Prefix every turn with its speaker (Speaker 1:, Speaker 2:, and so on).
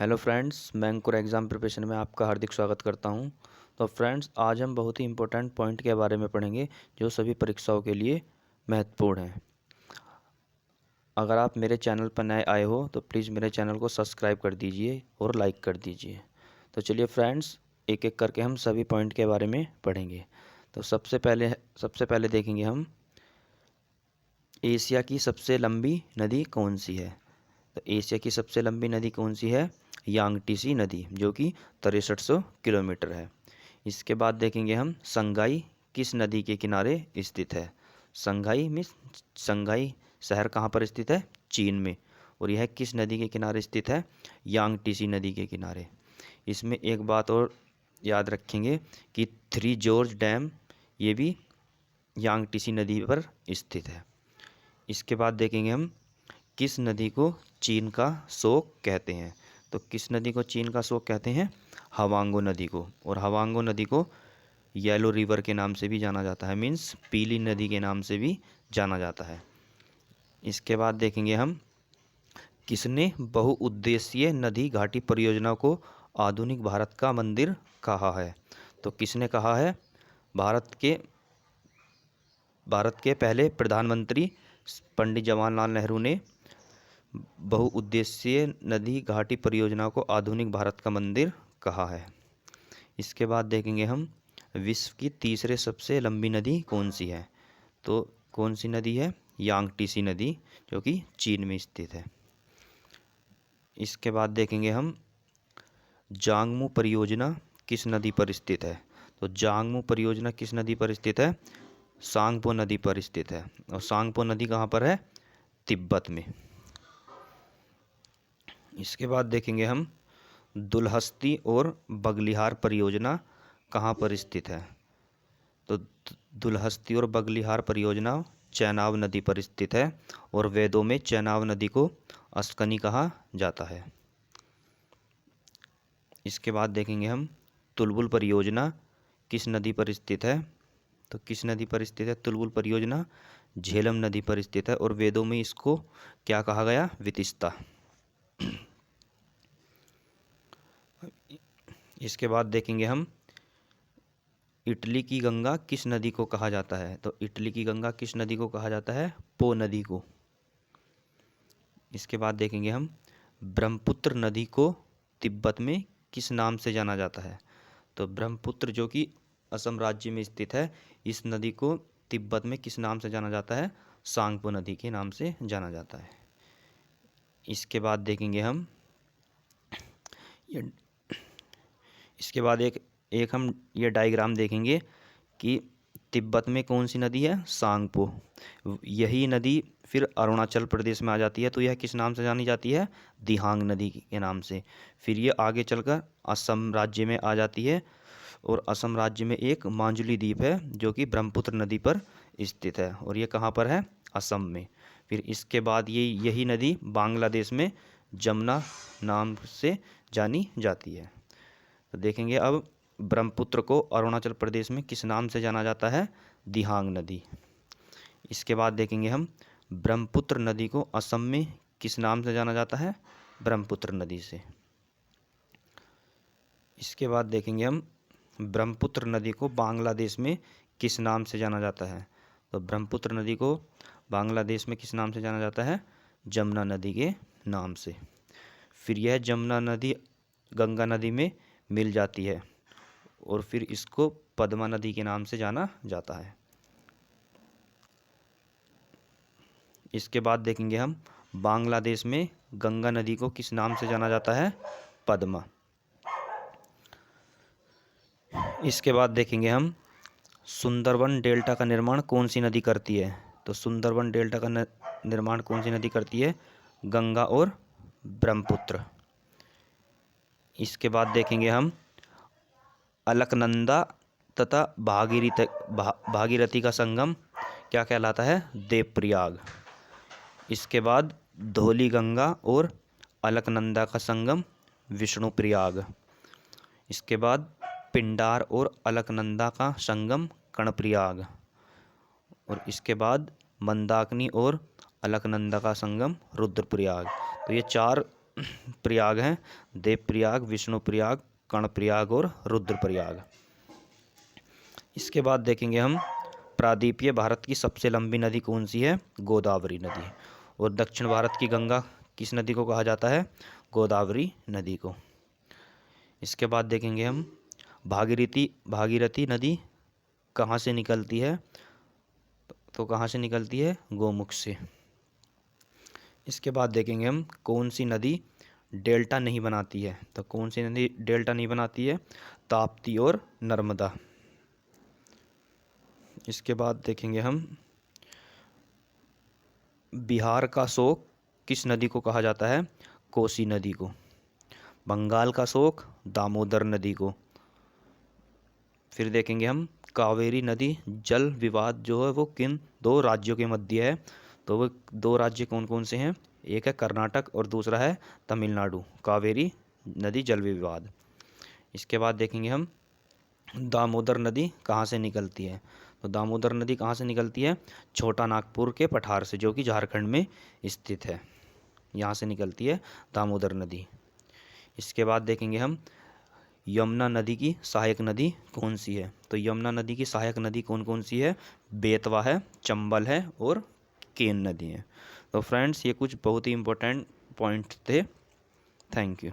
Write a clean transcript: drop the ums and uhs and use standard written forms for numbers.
Speaker 1: Hello friends, मैं अंकुर exam preparation में आपका हार्दिक स्वागत करता हूं। तो फ्रेंड्स, आज हम बहुत ही इम्पोर्टेंट पॉइंट के बारे में पढ़ेंगे जो सभी परीक्षाओं के लिए महत्वपूर्ण है। अगर आप मेरे चैनल पर नए आए हो तो प्लीज़ मेरे चैनल को सब्सक्राइब कर दीजिए और लाइक कर दीजिए। तो चलिए फ्रेंड्स, एक एक करके हम सभी पॉइंट के बारे में पढ़ेंगे। तो सबसे पहले देखेंगे हम एशिया की सबसे लंबी नदी कौन सी है। तो एशिया की सबसे लंबी नदी कौन सी है? यांगटीसी नदी, जो कि 6300 किलोमीटर है। इसके बाद देखेंगे हम संगाई किस नदी के किनारे स्थित है। संगाई शहर कहाँ पर स्थित है? चीन में। और यह किस नदी के किनारे स्थित है? यांगटीसी नदी के किनारे। इसमें एक बात और याद रखेंगे कि थ्री जॉर्ज डैम ये भी यांगटीसी नदी पर स्थित है। इसके बाद देखेंगे हम किस नदी को चीन का शोक कहते हैं। तो किस नदी को चीन का शोक कहते हैं? हवांगो नदी को। और हवांगो नदी को येलो रिवर के नाम से भी जाना जाता है, मीन्स पीली नदी के नाम से भी जाना जाता है। इसके बाद देखेंगे हम किसने बहुउद्देशीय नदी घाटी परियोजना को आधुनिक भारत का मंदिर कहा है। तो किसने कहा है? भारत के पहले प्रधानमंत्री पंडित जवाहरलाल नेहरू ने बहुउद्देशीय नदी घाटी परियोजना को आधुनिक भारत का मंदिर कहा है। इसके बाद देखेंगे हम विश्व की तीसरे सबसे लंबी नदी कौन सी है। तो कौन सी नदी है? यांगटीसी नदी, जो कि चीन में स्थित है। इसके बाद देखेंगे हम जांगमू परियोजना किस नदी पर स्थित है। तो जांगमू परियोजना किस नदी पर स्थित है? सांगपो नदी पर स्थित है। और सांगपो नदी कहाँ पर है? तिब्बत में। इसके बाद देखेंगे हम दुलहस्ती और बगलिहार परियोजना कहाँ पर स्थित है। तो दुलहस्ती और बगलिहार परियोजना चेनाब नदी पर स्थित है। और वेदों में चेनाब नदी को अस्कनी कहा जाता है। इसके बाद देखेंगे हम तुलबुल परियोजना किस नदी पर स्थित है। तो किस नदी पर स्थित है तुलबुल परियोजना? झेलम नदी पर स्थित है। और वेदों में इसको क्या कहा गया? वितिस्ता। इसके बाद देखेंगे हम इटली की गंगा किस नदी को कहा जाता है। तो इटली की गंगा किस नदी को कहा जाता है? पो नदी को। इसके बाद देखेंगे हम ब्रह्मपुत्र नदी को तिब्बत में किस नाम से जाना जाता है। तो ब्रह्मपुत्र, जो कि असम राज्य में स्थित है, इस नदी को तिब्बत में किस नाम से जाना जाता है? सांगपो नदी के नाम से जाना जाता है। इसके बाद देखेंगे हम ये इसके बाद एक हम ये डायग्राम देखेंगे कि तिब्बत में कौन सी नदी है? सांगपो। यही नदी फिर अरुणाचल प्रदेश में आ जाती है, तो यह किस नाम से जानी जाती है? दिहांग नदी के नाम से। फिर ये आगे चलकर असम राज्य में आ जाती है। और असम राज्य में एक मांजुली द्वीप है जो कि ब्रह्मपुत्र नदी पर स्थित है। और ये कहाँ पर है? असम में। फिर इसके बाद यही नदी बांग्लादेश में जमुना नाम से जानी जाती है। तो देखेंगे अब ब्रह्मपुत्र को अरुणाचल प्रदेश में किस नाम से जाना जाता है? दिहांग नदी। इसके बाद देखेंगे हम ब्रह्मपुत्र नदी को असम में किस नाम से जाना जाता है? ब्रह्मपुत्र नदी से। इसके बाद देखेंगे हम ब्रह्मपुत्र नदी को बांग्लादेश में किस नाम से जाना जाता है। तो ब्रह्मपुत्र नदी को बांग्लादेश में किस नाम से जाना जाता है? जमुना नदी के नाम से। फिर यह जमुना नदी गंगा नदी में मिल जाती है और फिर इसको पद्मा नदी के नाम से जाना जाता है। इसके बाद देखेंगे हम बांग्लादेश में गंगा नदी को किस नाम से जाना जाता है? पद्मा। इसके बाद देखेंगे हम सुंदरबन डेल्टा का निर्माण कौन सी नदी करती है। तो सुंदरबन डेल्टा का निर्माण कौन सी नदी करती है? गंगा और ब्रह्मपुत्र। इसके बाद देखेंगे हम अलकनंदा तथा भागीरथी का संगम क्या कहलाता है? देवप्रयाग। इसके बाद धौली गंगा और अलकनंदा का संगम विष्णुप्रयाग। इसके बाद पिंडार और अलकनंदा का संगम कर्णप्रयाग। और इसके बाद मंदाकिनी और अलकनंदा का संगम रुद्रप्रयाग। तो ये 4 प्रयाग हैं देव प्रयाग, विष्णु प्रयाग, कर्ण प्रयाग और रुद्र प्रयाग। इसके बाद देखेंगे हम प्रायद्वीपीय भारत की सबसे लंबी नदी कौन सी है? गोदावरी नदी। और दक्षिण भारत की गंगा किस नदी को कहा जाता है? गोदावरी नदी को। इसके बाद देखेंगे हम भागीरथी नदी कहाँ से निकलती है? तो कहाँ से निकलती है? गोमुख से। इसके बाद देखेंगे हम कौन सी नदी डेल्टा नहीं बनाती है? तो कौन सी नदी डेल्टा नहीं बनाती है? ताप्ती और नर्मदा। इसके बाद देखेंगे हम बिहार का शोक किस नदी को कहा जाता है? कोसी नदी को। बंगाल का शोक दामोदर नदी को। फिर देखेंगे हम कावेरी नदी जल विवाद जो है वो किन दो राज्यों के मध्य है? तो वो दो राज्य कौन कौन से हैं? एक है कर्नाटक और दूसरा है तमिलनाडु। कावेरी नदी जल विवाद। इसके बाद देखेंगे हम दामोदर नदी कहाँ से निकलती है? तो दामोदर नदी कहाँ से निकलती है? छोटा नागपुर के पठार से, जो कि झारखंड में स्थित है। यहाँ से निकलती है दामोदर नदी। इसके बाद देखेंगे हम यमुना नदी की सहायक नदी कौन सी है? तो यमुना नदी की सहायक नदी कौन कौन सी है? बेतवा है, चंबल है और केन नदी है। तो फ्रेंड्स, ये कुछ बहुत ही इंपॉर्टेंट पॉइंट थे। Thank you.